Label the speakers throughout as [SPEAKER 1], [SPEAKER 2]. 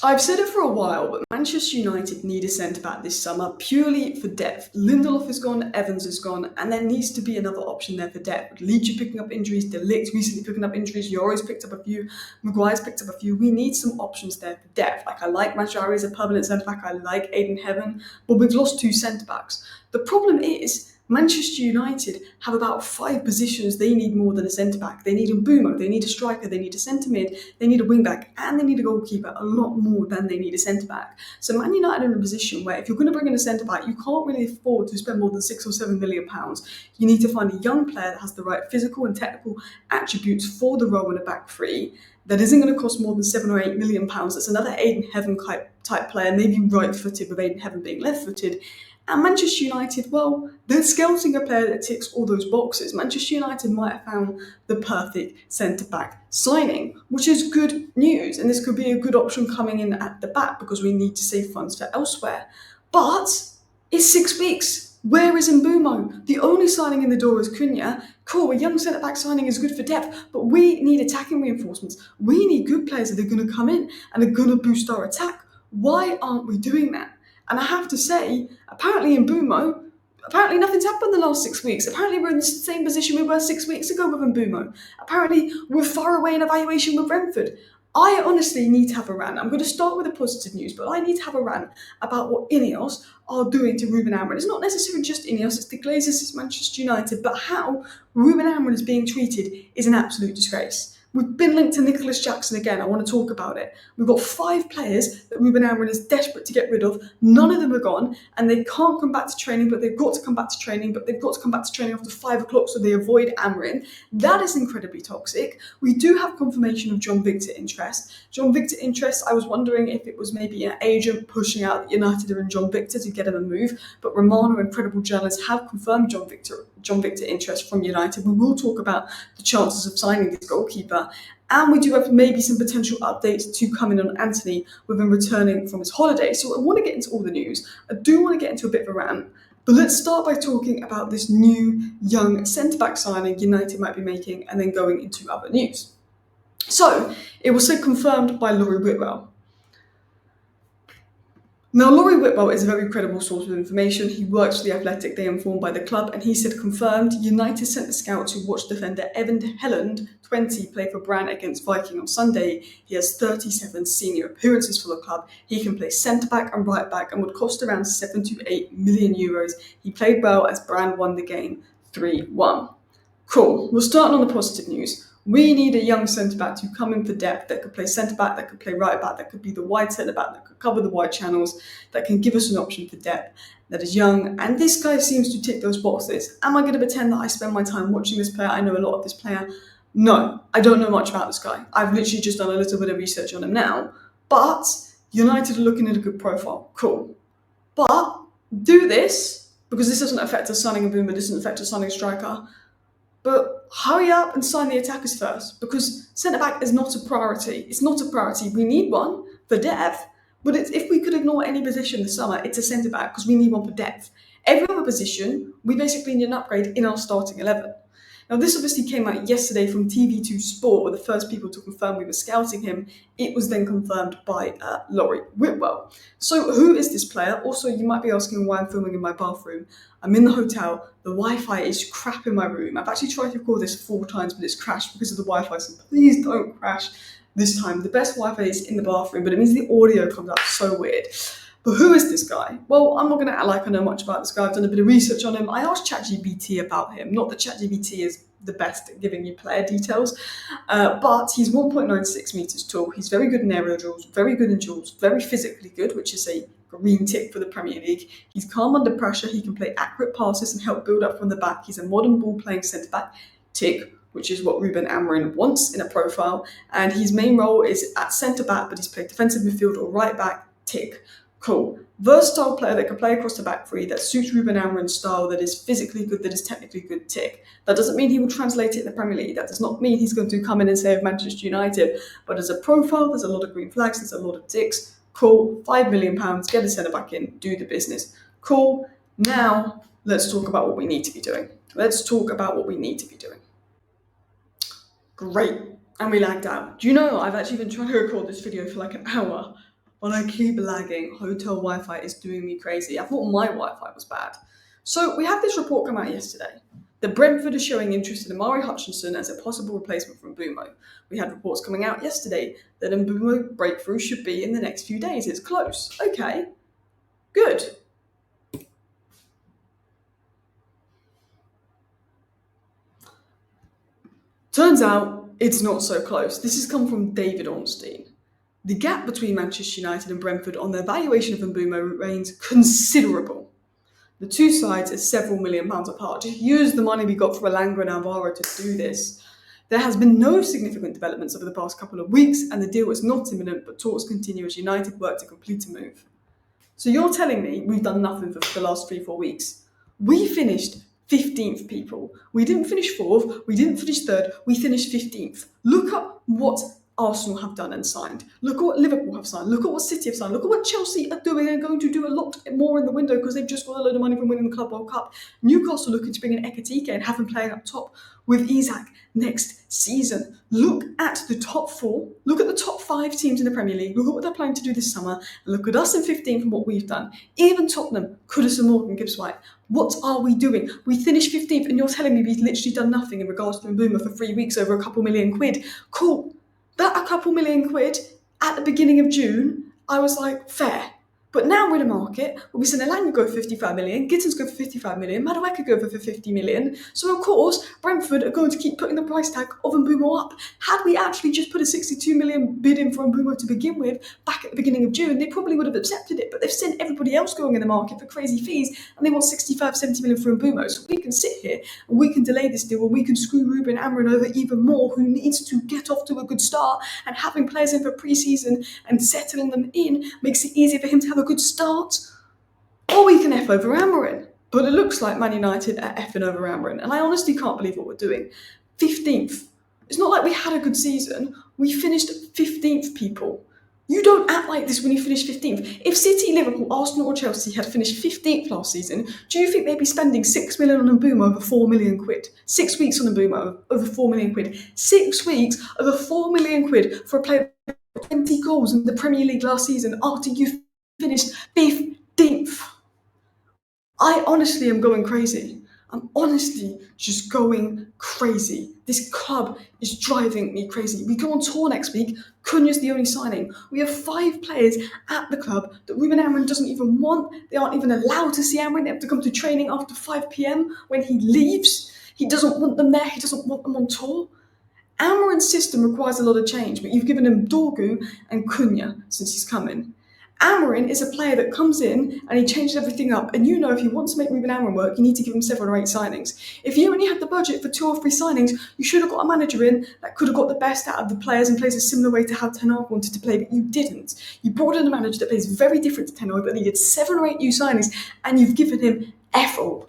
[SPEAKER 1] I've said it for a while, but Manchester United need a centre-back this summer purely for depth. Lindelof is gone, Evans is gone, and there needs to be another option there for depth. Leach picking up injuries, De Ligt recently picking up injuries, Lloris picked up a few, Maguire's picked up a few. We need some options there for depth. Like, I like Majari as a permanent centre-back, I like Eivind, but we've lost two centre-backs. The problem is, Manchester United have about 5 positions they need more than a centre-back. They need a Mbeumo, they need a striker, they need a centre-mid, they need a wing-back, and they need a goalkeeper a lot more than they need a centre-back. So Man United are in a position where if you're going to bring in a centre-back, you can't really afford to spend more than £6 or £7 million. You need to find a young player that has the right physical and technical attributes for the role in a back three that isn't going to cost more than £7 or £8 million. That's another Aiden type player, maybe right-footed with Aiden being left-footed. And Manchester United, well, they're scouting a player that ticks all those boxes. Manchester United might have found the perfect centre-back signing, which is good news. And this could be a good option coming in at the back because we need to save funds for elsewhere. But it's 6 weeks. Where is Mbeumo? The only signing in the door is Cunha. Cool, a young centre-back signing is good for depth, but we need attacking reinforcements. We need good players that are going to come in and are going to boost our attack. Why aren't we doing that? And I have to say, apparently nothing's happened in the last 6 weeks. Apparently we're in the same position we were 6 weeks ago with Mbeumo. Apparently we're far away in evaluation with Brentford. I honestly need to have a rant. I'm going to start with the positive news, but I need to have a rant about what INEOS are doing to Ruben Amorim. It's not necessarily just INEOS, it's the Glazers, it's Manchester United, but how Ruben Amorim is being treated is an absolute disgrace. We've been linked to Nicholas Jackson again. I want to talk about it. We've got 5 players that Ruben Amorim is desperate to get rid of. None of them are gone, and they can't come back to training, but they've got to come back to training, but they've got to come back to training after 5 o'clock so they avoid Amorim. That is incredibly toxic. We do have confirmation of John Viktor interest. John Viktor interest, I was wondering if it was maybe an agent pushing out United and John Viktor to get him a move, but Romano and credible journalists have confirmed John Viktor interest from United. We will talk about the chances of signing this goalkeeper. And we do have maybe some potential updates to come in on Anthony with him returning from his holiday. So I want to get into all the news. I do want to get into a bit of a rant. But let's start by talking about this new young centre-back signing United might be making and then going into other news. So it was confirmed by Laurie Whitwell. Now, Laurie Whitwell is a very credible source of information. He works for The Athletic, they are informed by the club, and he said confirmed United sent the scouts who watched defender Helland, 20, play for Brann against Viking on Sunday. He has 37 senior appearances for the club. He can play centre-back and right-back and would cost around €7 to €8 million. He played well as Brann won the game 3-1. Cool. We'll start on the positive news. We need a young centre-back to come in for depth that could play centre-back, that could play right-back, that could be the wide centre-back, that could cover the wide channels, that can give us an option for depth, that is young. And this guy seems to tick those boxes. Am I going to pretend that I spend my time watching this player? I know a lot of this player. No, I don't know much about this guy. I've literally just done a little bit of research on him now. But United are looking at a good profile. Cool. But do this, because this doesn't affect us signing a Mbeumo, this doesn't affect us signing a striker. But hurry up and sign the attackers first, because centre-back is not a priority. It's not a priority. We need one for depth, but if we could ignore any position this summer, it's a centre-back because we need one for depth. Every other position, we basically need an upgrade in our starting 11. Now, this obviously came out yesterday from TV2 Sport, were the first people to confirm we were scouting him. It was then confirmed by Laurie Whitwell. So who is this player? Also, you might be asking why I'm filming in my bathroom. I'm in the hotel. The Wi-Fi is crap in my room. I've actually tried to record this 4 times, but it's crashed because of the Wi-Fi, so please don't crash this time. The best Wi-Fi is in the bathroom, but it means the audio comes out so weird. But who is this guy? Well, I'm not going to act like I know much about this guy. I've done a bit of research on him. I asked ChatGPT about him. Not that ChatGPT is the best at giving you player details, but he's 1.96 metres tall. He's very good in aerial duels, very good in duels, very physically good, which is a green tick for the Premier League. He's calm under pressure. He can play accurate passes and help build up from the back. He's a modern ball-playing centre-back, tick, which is what Ruben Amorim wants in a profile. And his main role is at centre-back, but he's played defensive midfield or right-back, tick. Cool. Versatile player that can play across the back three, that suits Ruben Amorim's style, that is physically good, that is technically good, tick. That doesn't mean he will translate it in the Premier League. That does not mean he's going to come in and save Manchester United. But as a profile, there's a lot of green flags, there's a lot of ticks. Cool. £5 million, get a centre back in, do the business. Cool. Now, let's talk about what we need to be doing. Great. And we lagged out. Do you know, I've actually been trying to record this video for like an hour. but I keep lagging. Hotel Wi-Fi is doing me crazy. I thought my Wi-Fi was bad. So we had this report come out yesterday that Brentford is showing interest in Amari Hutchinson as a possible replacement for Mbeumo. We had reports coming out yesterday that Mbeumo breakthrough should be in the next few days. It's close. Okay, good. Turns out it's not so close. This has come from David Ornstein. The gap between Manchester United and Brentford on their valuation of Mbeumo remains considerable. The two sides are several £1 million apart. Just use the money we got for Elanga and Alvaro to do this. There has been no significant developments over the past couple of weeks, and the deal is not imminent, but talks continue as United work to complete a move. So you're telling me we've done nothing for the last 3-4 weeks? We finished 15th, people. We didn't finish 4th, we didn't finish 3rd, we finished 15th. Look up what Arsenal have done and signed. Look at what Liverpool have signed. Look at what City have signed. Look at what Chelsea are doing and going to do a lot more in the window because they've just got a load of money from winning the Club World Cup. Newcastle looking to bring in Ekitike and have him playing up top with Isak next season. Look at the top 4. Look at the top 5 teams in the Premier League. Look at what they're planning to do this summer. And look at us in 15th and what we've done. Even Tottenham, Kudus and Morgan, Gibbs White. What are we doing? We finished 15th and you're telling me we've literally done nothing in regards to Mbeumo for 3 weeks over a couple £1 million. Cool. That a couple £1 million at the beginning of June, I was like, fair. But now we're in a market where we seen Elanga go for 55 million, Gittins go for 55 million, Madueke go for 50 million. So of course, Brentford are going to keep putting the price tag of Mbeumo up. Had we actually just put a 62 million bid in for Mbeumo to begin with, back at the beginning of June, they probably would have accepted it. But they've seen everybody else going in the market for crazy fees, and they want 65, 70 million for Mbeumo. So we can sit here and we can delay this deal, and we can screw Ruben Amorim over even more, who needs to get off to a good start. And having players in for pre-season and settling them in makes it easier for him to have a good start, or we can F over Amorim. But it looks like Man United are effing over Amorim, and I honestly can't believe what we're doing. 15th. It's not like we had a good season. We finished 15th, people. You don't act like this when you finish 15th. If City, Liverpool, Arsenal or Chelsea had finished 15th last season, do you think they'd be spending 6 million on Mbeumo over 4 million quid? 6 weeks on Mbeumo over 4 million quid. 6 weeks over 4 million quid for a player with 20 goals in the Premier League last season after you finished 15th. I honestly am going crazy. I'm honestly just going crazy. This club is driving me crazy. We go on tour next week. Cunha's the only signing. We have 5 players at the club that Ruben Amorim doesn't even want. They aren't even allowed to see Amorim. They have to come to training after 5 p.m. when he leaves. He doesn't want them there. He doesn't want them on tour. Amorim's system requires a lot of change, but you've given him Dorgu and Cunha since he's come in. Amorim is a player that comes in and he changes everything up. And you know, if you want to make Ruben Amorim work, you need to give him 7 or 8 signings. If you only had the budget for 2 or 3 signings, you should have got a manager in that could have got the best out of the players and plays a similar way to how Ten Hag wanted to play, but you didn't. You brought in a manager that plays very different to Ten Hag, that needed 7 or 8 new signings, and you've given him Ethel.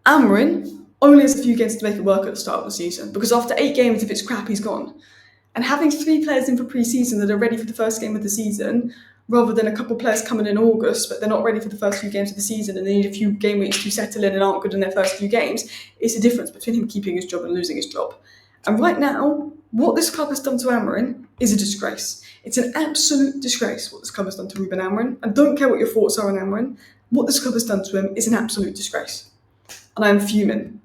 [SPEAKER 1] Amorim only has a few games to make it work at the start of the season, because after 8 games, if it's crap, he's gone. And having 3 players in for pre-season that are ready for the first game of the season, rather than a couple of players coming in August, but they're not ready for the first few games of the season and they need a few game weeks to settle in and aren't good in their first few games, it's a difference between him keeping his job and losing his job. And right now, what this club has done to Amorim is a disgrace. It's an absolute disgrace what this club has done to Ruben Amorim. I don't care what your thoughts are on Amorim. What this club has done to him is an absolute disgrace. And I'm fuming.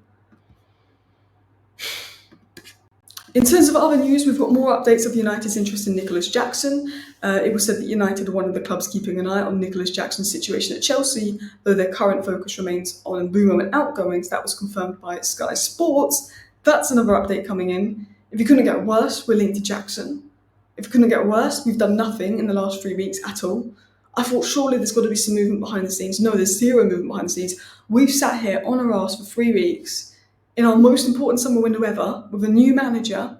[SPEAKER 1] In terms of other news, we've got more updates of United's interest in Nicholas Jackson. It was said that United are one of the clubs keeping an eye on Nicholas Jackson's situation at Chelsea, though their current focus remains on Mbeumo and outgoings. That was confirmed by Sky Sports. That's another update coming in. If you couldn't get worse, we're linked to Jackson. If you couldn't get worse, we've done nothing in the last 3 weeks at all. I thought surely there's got to be some movement behind the scenes. No, there's zero movement behind the scenes. We've sat here on our arse for 3 weeks in our most important summer window ever, with a new manager,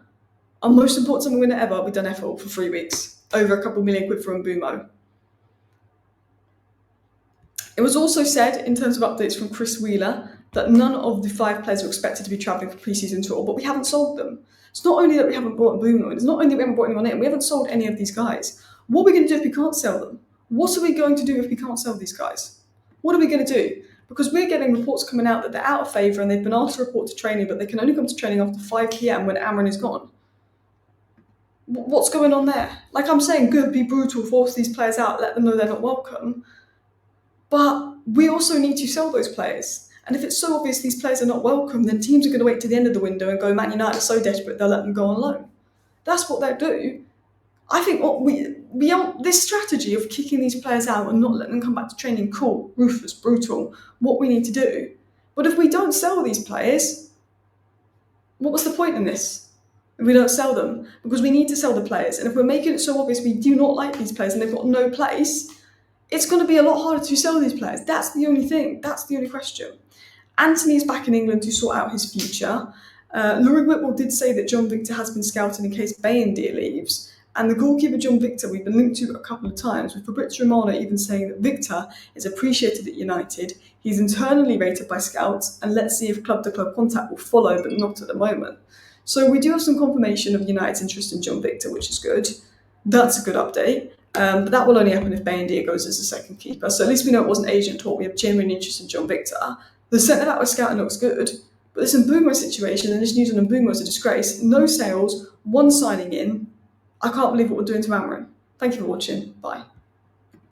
[SPEAKER 1] our most important summer window ever, we've done F-all for 3 weeks, over a couple million quid for Mbeumo. It was also said, in terms of updates from Chris Wheeler, that none of the 5 players are expected to be travelling for pre-season tour, but we haven't sold them. It's not only that we haven't brought Mbeumo in, it's not only that we haven't brought anyone in, we haven't sold any of these guys. What are we going to do if we can't sell them? What are we going to do if we can't sell these guys? What are we going to do? Because we're getting reports coming out that they're out of favour and they've been asked to report to training, but they can only come to training after 5 p.m. when Amorim is gone. What's going on there? Like I'm saying, good, be brutal, force these players out, let them know they're not welcome. But we also need to sell those players. And if it's so obvious these players are not welcome, then teams are going to wait to the end of the window and go, Man United are so desperate they'll let them go on loan. That's what they'll do. I think what we this strategy of kicking these players out and not letting them come back to training, cool, ruthless, brutal, what we need to do. But if we don't sell these players, what was the point in this? If we don't sell them, because we need to sell the players. And if we're making it so obvious we do not like these players and they've got no place, it's going to be a lot harder to sell these players. That's the only thing. That's the only question. Anthony is back in England to sort out his future. Laurie Whitwell did say that John Victor has been scouted in case Bayindir leaves. And the goalkeeper John Victor we've been linked to a couple of times, with Fabrizio Romano even saying that Victor is appreciated at United. He's internally rated by scouts, and let's see if club-to-club contact will follow, but not at the moment. So we do have some confirmation of United's interest in John Victor, which is good. That's a good update. But that will only happen if Bayindir goes as a second keeper. So at least we know it wasn't agent talk. We have genuine interest in John Victor. The centre-back we're scouting looks good. But this Mbeumo situation, and this news on Mbeumo is a disgrace. No sales, one signing in. I can't believe what we're doing to Amorim. Thank you for watching. Bye.